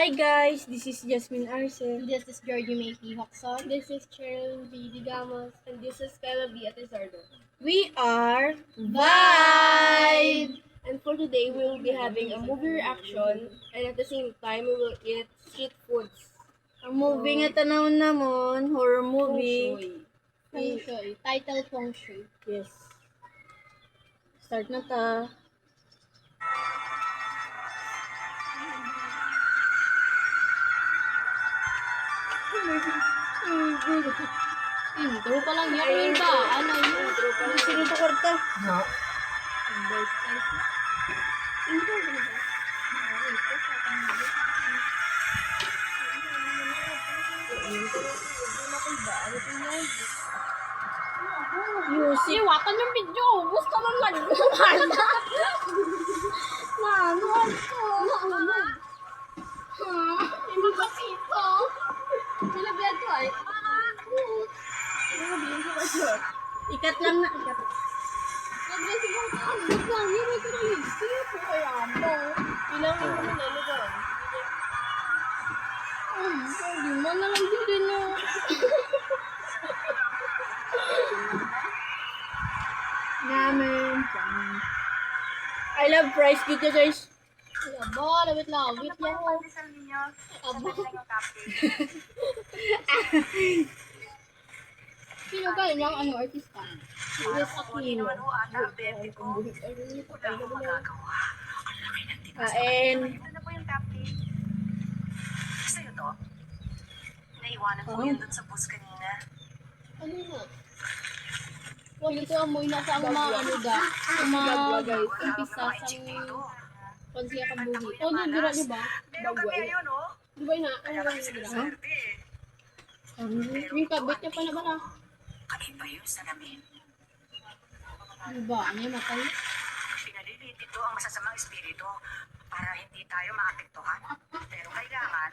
Hi guys, this is Jasmine Arce. This is Georgie May P. Hoxon. This is Cheryl V. Digamos. And this is Kayla V. Atizardo. We are Vibe! And for today, we will be having a movie reaction and at the same time, we will eat street foods. Ang movie nga tanawon namon, horror movie. Feng Shui. Title Feng Shui. Yes. Start na ta. Intro pa lang yan. Ayun ba? Ano yun? Intro pa lang. Sino to kwarta? No. Intro ba ba? Music. Iwatan yung video. Gusto mo mag-ano? Ano ako? Hindi makakita. Nilagyan ko ay. Ikat lang na. Ikat. Nag-dressing ako. Ang good lang. Hindi ko na lipstick. Kaya mo. Ilang mo na nalagay. Hindi mo na lang din na. Namin. I love fries dito guys. Aba, labit lang. Wait lang ako. Aba. Sino kayo niyang ano artista? Yes, Aquino. Kain. Ano po yung top tip? Sa'yo to? Naiwanan ko yun dun sa bus kanina. Ano na? Huwag ito amoy na sa mga ano da. Sa mga umpisa sa pansiya ka buhi. O, doon dira, di ba? Meron kami ayun, oh. Di ba na? Ano Kaya ba kami yung dira? sinaswerte eh. Yung kabit niya pa na ba na? Kakaiba yun sa namin. Di ba? Ano yung matay? Pinalilit ito ang masasamang espiritu para hindi tayo maapektuhan. Pero kailangan,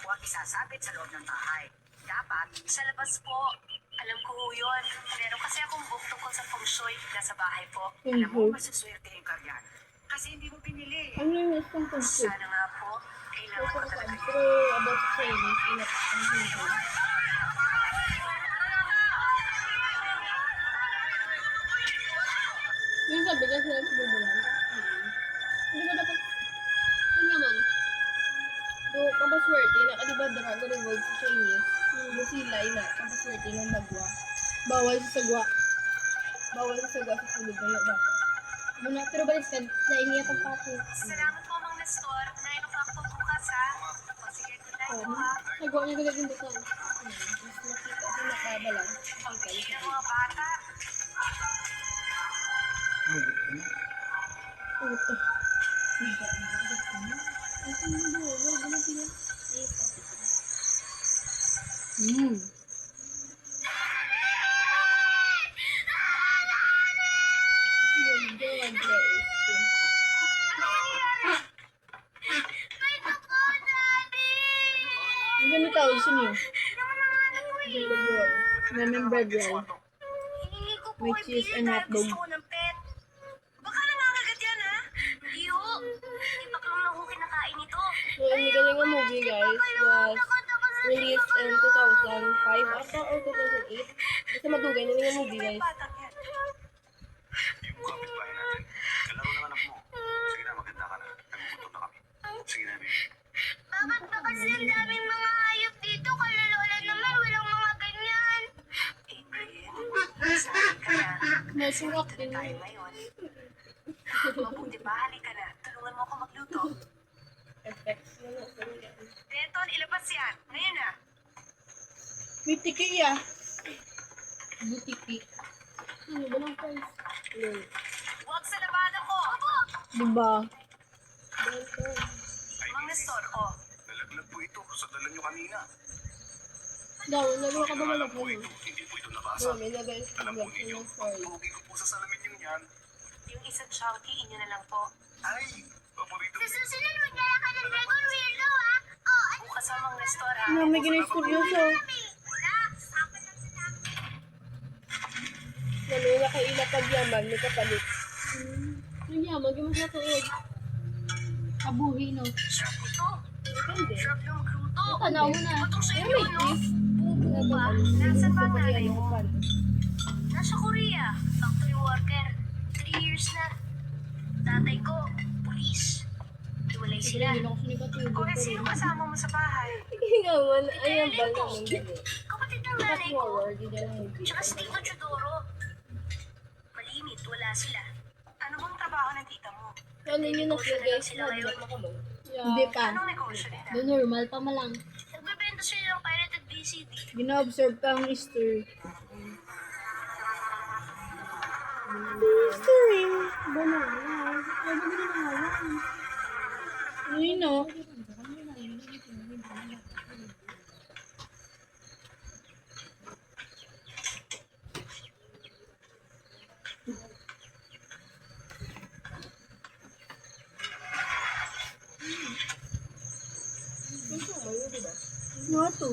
huwag isasabit sa loob ng bahay. Dapat, sa labas po. Alam ko ho yun. Meron kasi akong book tungkol sa feng shui na sa bahay po. Alam mo, masuswerte yung karyan. Kasi hindi mo pinili. Ano yung isang pagsit? Sana nga po, kailangan ko talaga yun. Pero about sa Chinese, inap ang hindi. Yung sabi ka sila sa bubulan. Hindi ba dapat? Yun naman. So, kapaswerte na kadiba dragon revolve sa Chinese. Yung busilay na kapaswerte ng dagwa. Bawal sa sagwa. Bawal sa sagwa sa sulod na dapat. Muna, pero baliskad, sa iniya pagpati. Salamat po, Mang Nestor. 9 o'clock po bukas, ha? O, sige, good night po, ha? Sagwa niya gagawin dito. Mas nakita sa nakabalang. Ang galing ng mga bata. Puto. Ang ganda tawag sa niyo. Lemon bread roll. Hiningi ko po May yung cheese beer and dahil hotdog. gusto ko ng pet. Baka nangangagat yan, ha? Hindi ho. Ipak lang na ho kinakain ito. So, ang galing ng movie guys was released in 2005 ata or 2008. Basta madugay na yung movie guys. Batang yan. Yung kapitbahay natin. Kalaro naman ako mo. Sige na, maganda ka na. Nagugutom na kami. Sige na, babe. Bakit ba kasi ang daming mga hayop dito? Kalalola naman, walang mga ganyan. April, sabi ka na. Masarap din Tayo yun. ngayon. Mabuti ba, halika na. Tulungan mo ako magluto. Effects na na. Denton, ilabas yan. Ngayon na. May tiki ah. Butiki. Ano ba lang guys? Huwag sa labada ko. Diba? Mang Nestor, oh. Nalaglag po ito sa dala nyo kanina. Daw, nagawa ka ba Alam malap po mo? ito. Hindi po ito nabasa. May lagay sa Alam po vlog ninyo, ng ang story. pogi ko po sa salamin yung yan. Yung isang chunky, inyo na lang po. Ay, paborito ko. Susunod, magdala ka ng dragon weirdo, ha? Oh, bukas sa Mang Nestor, ha? May gina-studyoso. Nalula kay ila pagyaman, may kapalit. Ang yaman, yung mas natuod. Kabuhi, no? Sarap ito. Depende. Sarap yung magluto. Tanaw mo na. Patong sa Pero inyo, may no? twist. Bubo ba? Ano, Nasaan ba ang gusto ko nanay yan, mo? fan. Nasa Korea. Factory worker. 3 years na. Tatay ko, pulis. Hiwalay sila. Hindi lang kasi nagkatulog Kung pa sino rin. kasama mo sa bahay? Hinga mo, ayan ba naman gano'n? Kapatid ng Fast nanay ko. forward, hindi lang movie. Tsaka si Tito Chudoro. Malimit, wala sila. Ano bang trabaho ng tita mo? Ano yun na feel guys, Sila nag ngayon. ako mo. Hindi pa. Anong negosyo nila? Do normal pa malang. Nagbebenta sila ng pirated VCD. Gina-observe ka ang history. Ay, no. Ano to?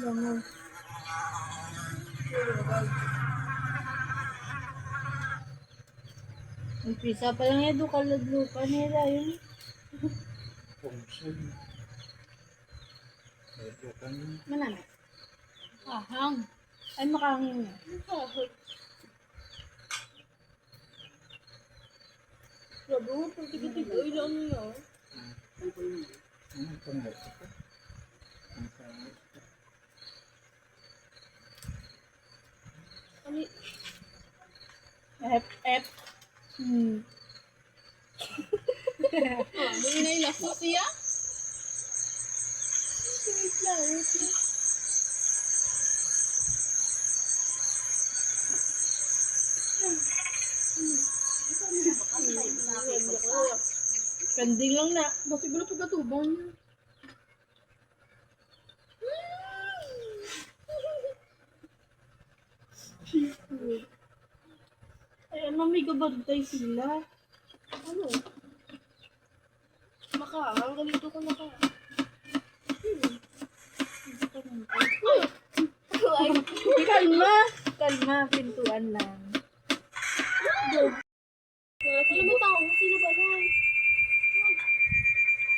Langaw. Umpisa pa lang yan, kalaglupan nila yun. Manana. Ahang. Ay, makahangin na. Grabe mo, pag tigit-tigit, ay lang nyo. Ano y- F. Hindi na ilaso siya? Wait lang, wait lang. Kanding lang na. Bakit ba na pagkatubang niya? Ay, ano, may gabagtay sila. Ano? Makahang, ganito ko naka. Ay, Kalma! Kalma, pintuan lang. alam mo tao, sino ba lang?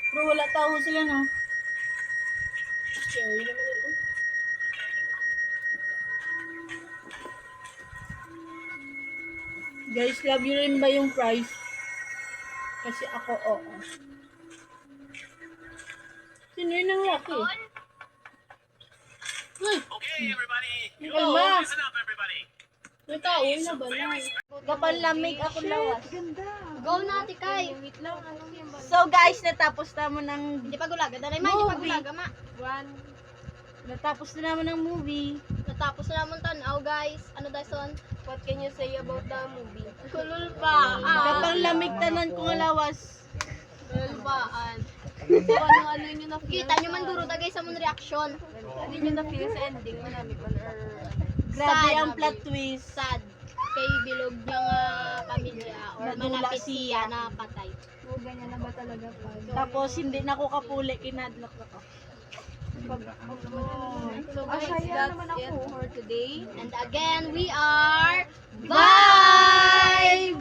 Pero wala tao sila, no? Scary naman ito. Guys, love you rin ba yung price? Kasi ako, oo. Sino yun ang laki? Okay, everybody. Kalma! Listen up, everybody. May tao na ba lang? Kapal lamig ako lawas. Go na, Tikay. Wait lang, anong yan ba? So guys, natapos naman ng Hindi pa gulaga. Danay ma, hindi pa Movie. gulaga, ma. natapos na naman ng movie. Natapos na naman tanaw, guys. Ano daw son? What can you say about the movie? Kulul pa. Kapal lamig tanan ko nga lawas. Kulul paan. So, ano nyo na feel? Kita nyo man duro guys sa mong reaction. Ano nyo na feel sa ending? Manami ko or... Grabe Sad. ang plot twist. Sad. Kay bilog niya nga pamilya or Nadula manapit siya na patay. O, ganyan na ba talaga pa? Tapos hindi na ako kapuli, kinadlock ako. So guys, that's it for today. And again, we are... Bye!